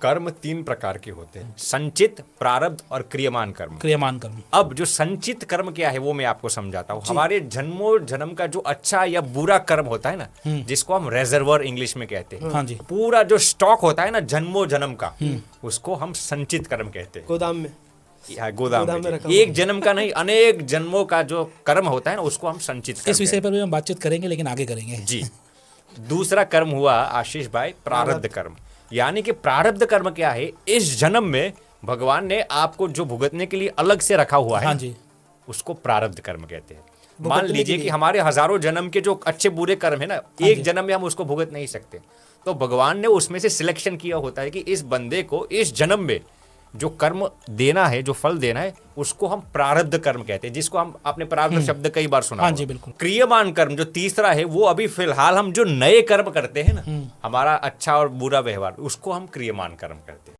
कर्म 3 प्रकार के होते हैं, संचित, प्रारब्ध और क्रियमान कर्म। क्रियमान कर्म। अब जो संचित कर्म क्या है वो मैं आपको समझाता हूँ। हमारे जन्मों जन्म का जो अच्छा या बुरा कर्म होता है ना, जिसको हम रेजर्वर इंग्लिश में कहते हैं, हाँ जी। पूरा जो स्टॉक होता है ना जन्मों जन्म का, उसको हम संचित कर्म कहते हैं। गोदाम में गोदाम में रखा एक जन्म का नहीं, अनेक जन्मों का जो कर्म होता है ना, उसको हम संचित कर्म इस विषय पर भी हम बातचीत करेंगे, लेकिन आगे करेंगे जी। दूसरा कर्म हुआ आशीष भाई प्रारब्ध कर्म। यानी कि प्रारब्ध कर्म क्या है, इस जन्म में भगवान ने आपको जो भुगतने के लिए अलग से रखा हुआ है, हाँ जी, उसको प्रारब्ध कर्म कहते हैं। मान लीजिए कि हमारे हजारों जन्म के जो अच्छे बुरे कर्म है ना, एक जन्म में हम उसको भुगत नहीं सकते, तो भगवान ने उसमें से सिलेक्शन किया होता है कि इस बंदे को इस जन्म में जो कर्म देना है, जो फल देना है, उसको हम प्रारब्ध कर्म कहते हैं, जिसको हम आपने प्रारब्ध शब्द कई बार सुना हाँ होगा। जी, बिल्कुल। क्रियमान कर्म जो तीसरा है, वो अभी फिलहाल हम जो नए कर्म करते हैं ना, हमारा अच्छा और बुरा व्यवहार, उसको हम क्रियमान कर्म करते हैं।